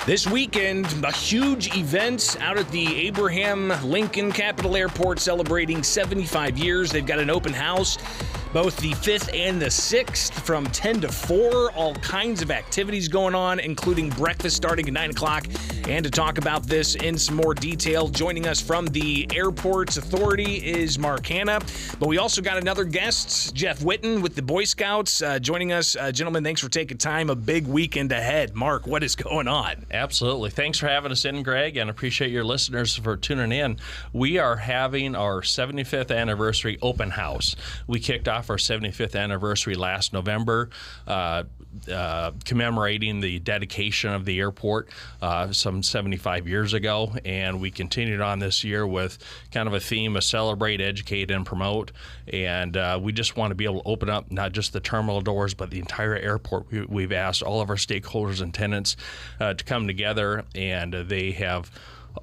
This weekend, a huge event out at the Abraham Lincoln Capital Airport celebrating 75 years. They've got an open house both the 5th and the 6th from 10 to 4. All kinds of activities going on, including breakfast starting at 9 o'clock. And to talk about this in some more detail, joining us from the Airports Authority is Mark Hanna. But we also got another guest, Jeff Witten with the Boy Scouts, joining us. Gentlemen, thanks for taking time. A big weekend ahead. Mark, what is going on? Absolutely. Thanks for having us in, Greg, and appreciate your listeners for tuning in. We are having our 75th anniversary open house. We kicked off our 75th anniversary last November, commemorating the dedication of the airport some 75 years ago, and we continued on this year with kind of a theme of celebrate, educate, and promote. And we just want to be able to open up not just the terminal doors, but the entire airport. We've asked all of our stakeholders and tenants to come together, and they have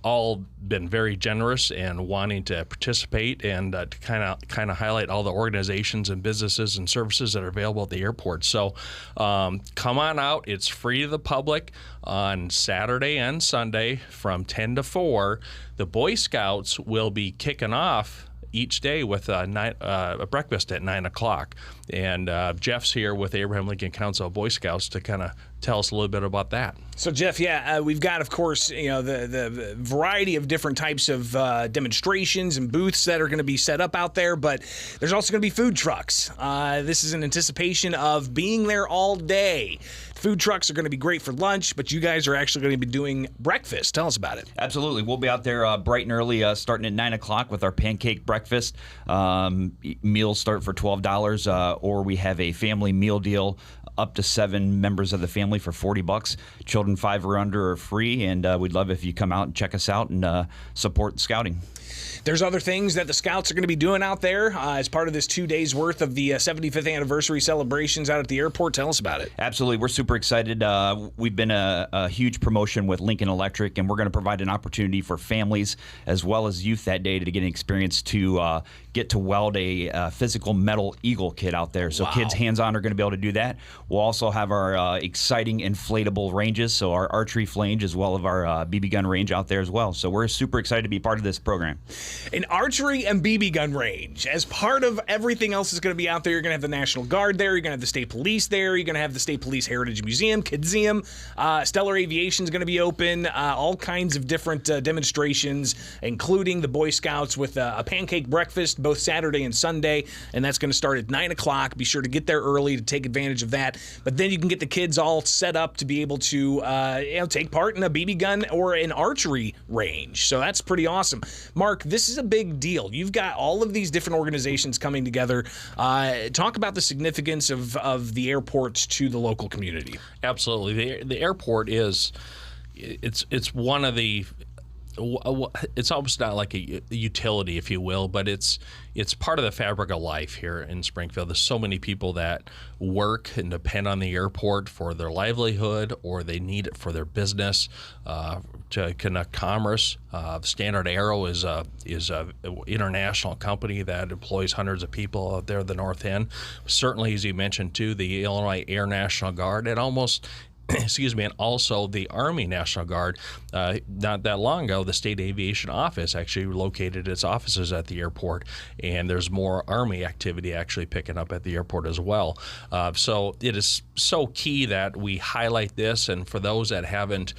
all been very generous and wanting to participate and to kind of highlight all the organizations and businesses and services that are available at the airport. So come on out. It's free to the public on Saturday and Sunday from 10 to 4. The Boy Scouts will be kicking off each day with a breakfast at 9 o'clock. And Jeff's here with the Abraham Lincoln Council of Boy Scouts to kind of tell us a little bit about that. So, Jeff, we've got, of course, the variety of different types of demonstrations and booths that are going to be set up out there, but there's also going to be food trucks. This is in anticipation of being there all day. Food trucks are going to be great for lunch, but you guys are actually going to be doing breakfast. Tell us about it. Absolutely. We'll be out there bright and early, starting at 9 o'clock with our pancake breakfast. Meals start for $12, or we have a family meal deal up to 7 members of the family for $40. Children 5 or under are free, and we'd love if you come out and check us out and support scouting. There's other things that the Scouts are going to be doing out there as part of this 2 days worth of the 75th anniversary celebrations out at the airport. Tell us about it. Absolutely. We're super excited. We've been a huge promotion with Lincoln Electric, and we're going to provide an opportunity for families as well as youth that day to get an experience to get to weld a physical metal eagle kit out there. So kids hands-on are going to be able to do that. We'll also have our exciting inflatable ranges, so our archery flange as well as our BB gun range out there as well. So we're super excited to be part of this program. An archery and BB gun range. As part of everything else that's going to be out there, you're going to have the National Guard there, you're going to have the State Police there, you're going to have the State Police Heritage Museum, Kidseum, Stellar Aviation is going to be open, all kinds of different demonstrations, including the Boy Scouts with a pancake breakfast both Saturday and Sunday, and that's going to start at 9 o'clock. Be sure to get there early to take advantage of that. But then you can get the kids all set up to be able to take part in a BB gun or an archery range. So that's pretty awesome. Mark, this is a big deal. You've got all of these different organizations coming together. Talk about the significance of the airports to the local community. Absolutely. The airport is, it's one of the, it's almost not like a utility, if you will, but it's part of the fabric of life here in Springfield. There's so many people that work and depend on the airport for their livelihood, or they need it for their business to connect commerce. Standard Aero is a international company that employs hundreds of people out there at the north end. Certainly, as you mentioned too, the Illinois Air National Guard, and and also the Army National Guard. Not that long ago, the State Aviation Office actually located its offices at the airport, and there's more Army activity actually picking up at the airport as well. So it is so key that we highlight this, and for those that haven't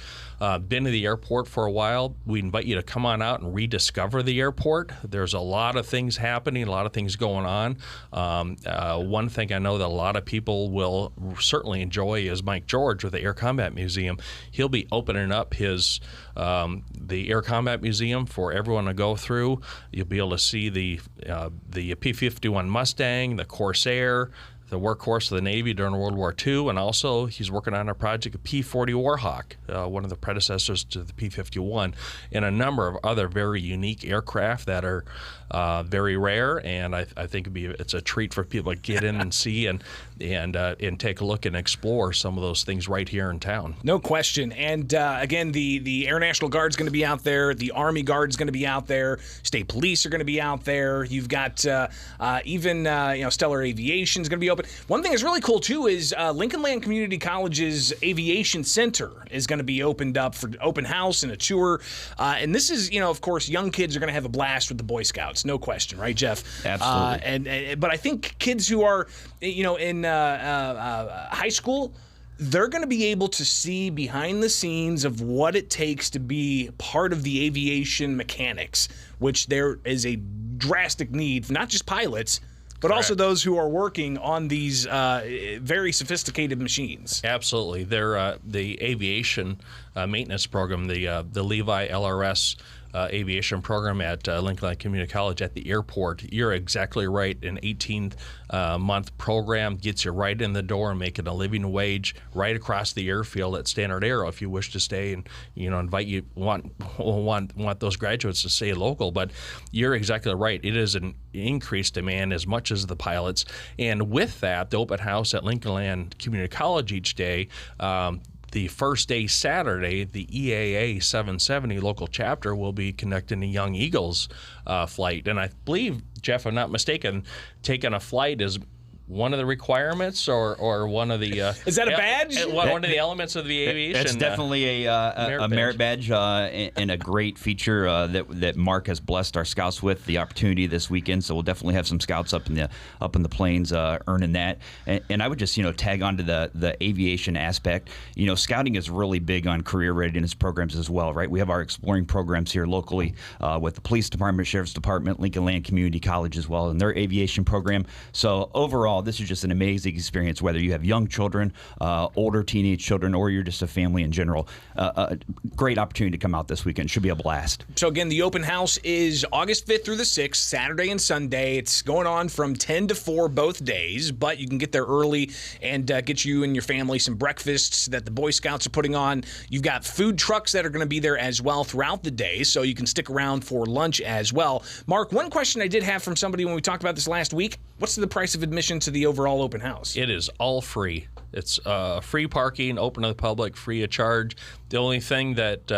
been to the airport for a while, we invite you to come on out and rediscover the airport. There's a lot of things happening, a lot of things going on. One thing I know that a lot of people will certainly enjoy is Mike George with the Air Combat Museum. He'll be opening up his the Air Combat Museum for everyone to go through. You'll be able to see the P-51 Mustang, the Corsair, the workhorse of the Navy during World War II, and also he's working on a project, a P-40 Warhawk, one of the predecessors to the P-51, and a number of other very unique aircraft that are very rare, and I think it's a treat for people to get in and see and take a look and explore some of those things right here in town. No question. And again, the Air National Guard's going to be out there, the Army Guard's going to be out there, State Police are going to be out there. You've got even Stellar Aviation's going to be open. open. One thing that's really cool, too, is Lincoln Land Community College's Aviation Center is going to be opened up for open house and a tour. And this is, of course, young kids are going to have a blast with the Boy Scouts. No question, right, Jeff? Absolutely. But I think kids who are, in high school, they're going to be able to see behind the scenes of what it takes to be part of the aviation mechanics, which there is a drastic need for not just pilots, but also those who are working on these very sophisticated machines. Absolutely. They're the aviation maintenance program, the Levi LRS aviation program at Lincoln Land Community College at the airport. You're exactly right. An 18-month program gets you right in the door, making a living wage right across the airfield at Standard Aero. If you wish to stay and want those graduates to stay local, but you're exactly right. It is an increased demand as much as the pilots, and with that, the open house at Lincoln Land Community College each day. The first day, Saturday, the EAA 770 local chapter will be conducting a Young Eagles flight. And I believe, Jeff, if I'm not mistaken, taking a flight is one of the requirements or one of the... is that a badge? One of the elements of the aviation. That's definitely a merit badge and a great feature that Mark has blessed our scouts with the opportunity this weekend. So we'll definitely have some scouts up in the plains earning that. And I would just tag onto the aviation aspect. Scouting is really big on career readiness programs as well, right? We have our exploring programs here locally with the police department, sheriff's department, Lincoln Land Community College as well, and their aviation program. So overall, this is just an amazing experience, whether you have young children, older teenage children, or you're just a family in general. A great opportunity to come out this weekend. Should be a blast. So again, the open house is August 5th through the 6th, Saturday and Sunday. It's going on from 10 to 4 both days, but you can get there early and get you and your family some breakfasts that the Boy Scouts are putting on. You've got food trucks that are going to be there as well throughout the day, so you can stick around for lunch as well. Mark, one question I did have from somebody when we talked about this last week, what's the price of admission to the overall open house? It is all free. It's free parking, open to the public, free of charge. The only thing that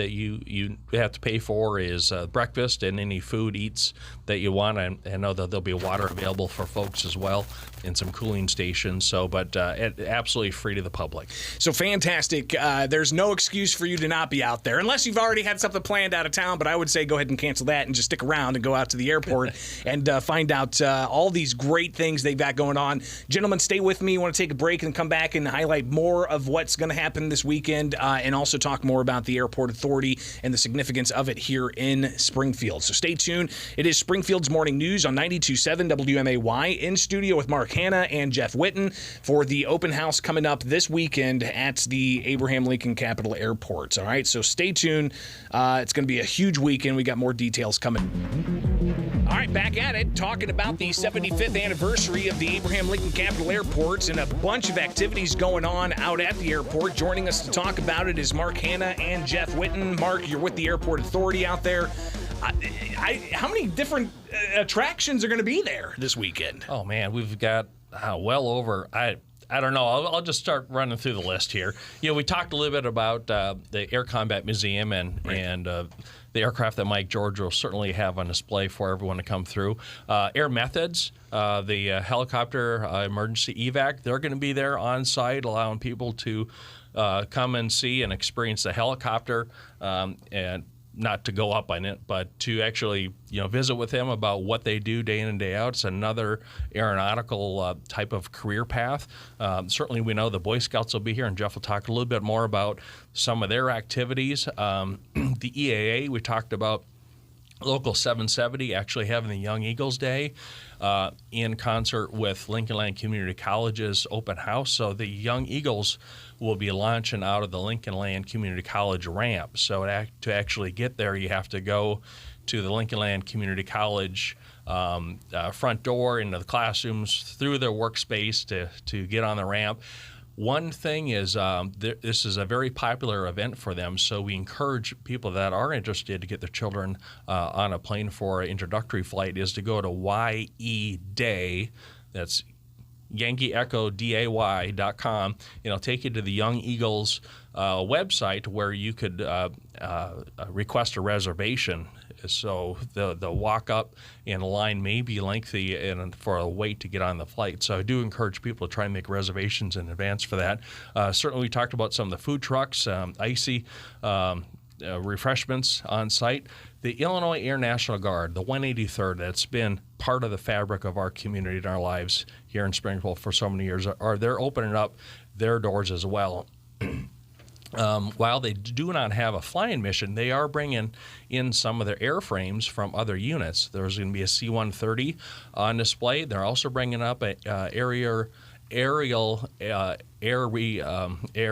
you have to pay for is breakfast and any food eats that you want. I know that there'll be water available for folks as well and some cooling stations. So, but absolutely free to the public. So fantastic. There's no excuse for you to not be out there unless you've already had something planned out of town. But I would say go ahead and cancel that and just stick around and go out to the airport and find out all these great things they've got going on. Gentlemen, stay with me. I want to take a break and come back and highlight more of what's going to happen this weekend and also talk more about the Airport Authority and the significance of it here in Springfield. So stay tuned. It is Springfield's Morning News on 92.7 WMAY, in studio with Mark Hanna and Jeff Witten for the open house coming up this weekend at the Abraham Lincoln Capitol Airport. All right, so stay tuned. It's going to be a huge weekend. We got more details coming. All right, back at it, talking about the 75th anniversary of the Abraham Lincoln Capitol Airport and a bunch of activities going on out at the airport. Joining us to talk about it is Mark Hanna and Jeff Witten. Mark, you're with the Airport Authority out there. How many different attractions are going to be there this weekend? Oh, man, we've got well over... I don't know. I'll just start running through the list here. We talked a little bit about the Air Combat Museum and the aircraft that Mike George will certainly have on display for everyone to come through. Air Methods, the helicopter emergency evac, they're going to be there on site, allowing people to come and see and experience the helicopter and not to go up on it, but to actually, visit with them about what they do day in and day out. It's another aeronautical type of career path. Certainly, we know the Boy Scouts will be here, and Jeff will talk a little bit more about some of their activities. The EAA, we talked about Local 770 actually having the Young Eagles Day in concert with Lincoln Land Community College's open house. So the Young Eagles will be launching out of the Lincoln Land Community College ramp. So to actually get there, you have to go to the Lincoln Land Community College front door into the classrooms through their workspace to get on the ramp. One thing is this is a very popular event for them, so we encourage people that are interested to get their children on a plane for an introductory flight is to go to YE Day. That's YankeeEchoDAY.com. It'll take you to the Young Eagles website where you could request a reservation. So the walk up and the line may be lengthy and for a wait to get on the flight. So I do encourage people to try and make reservations in advance for that. Certainly, we talked about some of the food trucks, icy refreshments on site. The Illinois Air National Guard, the 183rd, that's been part of the fabric of our community and our lives here in Springfield for so many years, they're opening up their doors as well. While they do not have a flying mission, they are bringing in some of their airframes from other units. There's going to be a C-130 on display. They're also bringing up a aerial air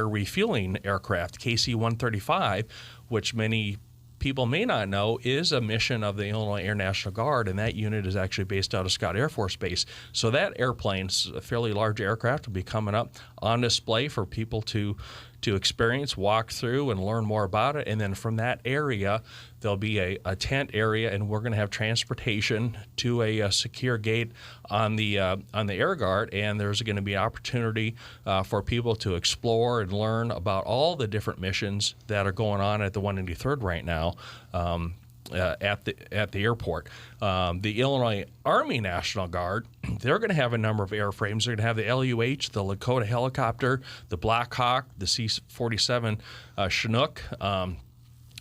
refueling aircraft, KC-135, which many people may not know is a mission of the Illinois Air National Guard, and that unit is actually based out of Scott Air Force Base. So that airplane's a fairly large aircraft will be coming up on display for people to experience, walk through, and learn more about it. And then from that area, there'll be a tent area, and we're going to have transportation to a secure gate on the Air Guard. And there's going to be opportunity for people to explore and learn about all the different missions that are going on at the 183rd right now. At the airport. The Illinois Army National Guard, they're going to have a number of airframes. They're going to have the LUH, the Lakota helicopter, the Black Hawk, the C-47 Chinook,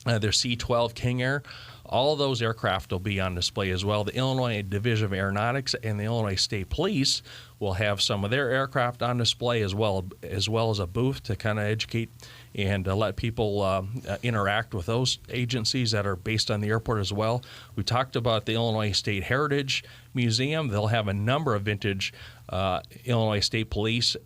their C-12 King Air. All of those aircraft will be on display as well. The Illinois Division of Aeronautics and the Illinois State Police will have some of their aircraft on display as well as a booth to kind of educate and let people interact with those agencies that are based on the airport as well. We talked about the Illinois State Heritage Museum. They'll have a number of vintage Illinois State Police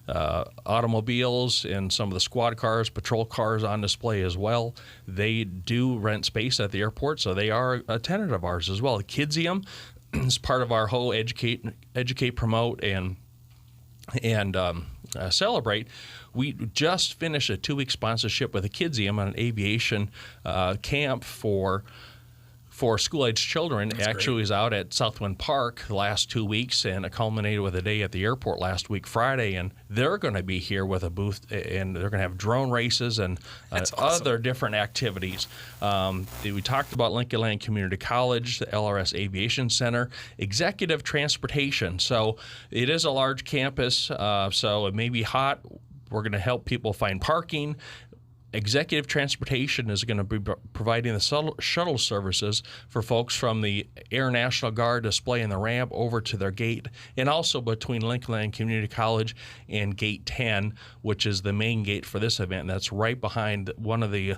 automobiles and some of the squad cars, patrol cars on display as well. They do rent space at the airport, so they are a tenant of ours as well. The Kidsium is part of our whole educate, promote, and celebrate. We just finished a 2-week sponsorship with the Kidsium on an aviation camp for school-age children. That's actually great. Was out at Southwind Park the last 2 weeks, and it culminated with a day at the airport last week, Friday. And they're going to be here with a booth, and they're going to have drone races and awesome. Other different activities. We talked about Lincoln Land Community College, the LRS Aviation Center, executive transportation. So it is a large campus, so it may be hot. We're going to help people find parking. Executive transportation is going to be providing the shuttle services for folks from the Air National Guard displaying the ramp over to their gate, and also between Lincoln Land Community College and Gate 10, which is the main gate for this event. That's right behind one of the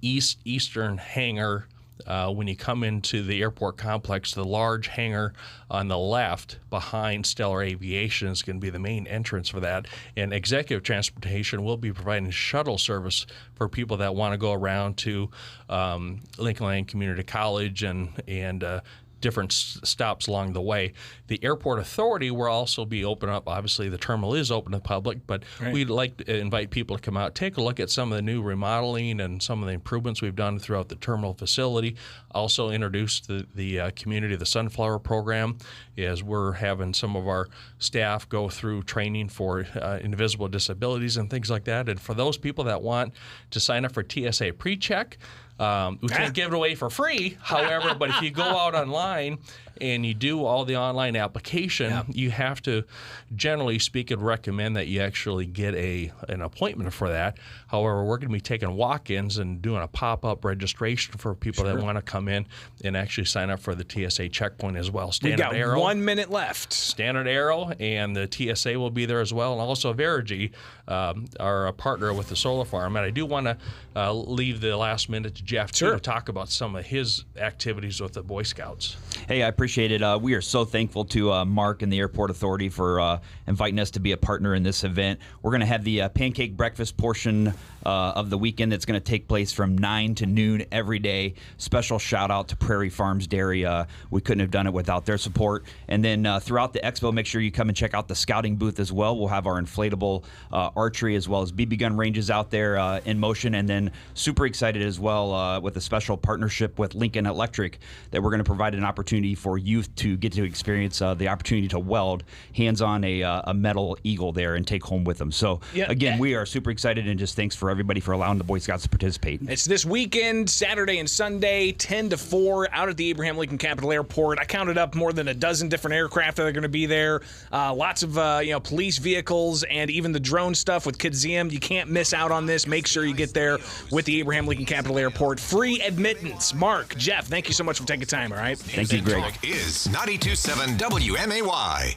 eastern hangar. When you come into the airport complex, the large hangar on the left behind Stellar Aviation is going to be the main entrance for that. And executive transportation will be providing shuttle service for people that want to go around to Lincoln Land Community College and different stops along the way. The Airport Authority will also be open up. Obviously, the terminal is open to the public, but right. We'd like to invite people to come out, take a look at some of the new remodeling and some of the improvements we've done throughout the terminal facility. Also introduce the community of the Sunflower Program, as we're having some of our staff go through training for invisible disabilities and things like that. And for those people that want to sign up for TSA PreCheck, we can't give it away for free, however, but if you go out online and you do all the online application, you have to, generally speaking, recommend that you actually get an appointment for that. However, we're going to be taking walk-ins and doing a pop-up registration for people that want to come in and actually sign up for the TSA checkpoint as well. We've got Arrow, 1 minute left. Standard Arrow and the TSA will be there as well, and also Verigy, our partner with the solar farm. And I do want to leave the last minute to Jeff to talk about some of his activities with the Boy Scouts. Hey, I appreciate it. We are so thankful to Mark and the Airport Authority for inviting us to be a partner in this event. We're going to have the pancake breakfast portion of the weekend that's going to take place from 9 to noon every day. Special shout out to Prairie Farms Dairy. We couldn't have done it without their support. And then throughout the expo, make sure you come and check out the scouting booth as well. We'll have our inflatable archery as well as BB gun ranges out there in motion. And then super excited as well with a special partnership with Lincoln Electric that we're going to provide an opportunity opportunity for youth to get to experience the opportunity to weld hands-on a metal eagle there and take home with them. So again, we are super excited, and just thanks for everybody for allowing the Boy Scouts to participate. It's this weekend, Saturday and Sunday, 10 to 4, out at the Abraham Lincoln Capitol Airport. I counted up more than a dozen different aircraft that are going to be there. Lots of police vehicles, and even the drone stuff with Kidziem. You can't miss out on this. Make sure you get there with the Abraham Lincoln Capitol Airport. Free admittance. Mark, Jeff, thank you so much for taking time, all right? Thank you, Greg. Is 92.7 WMAY.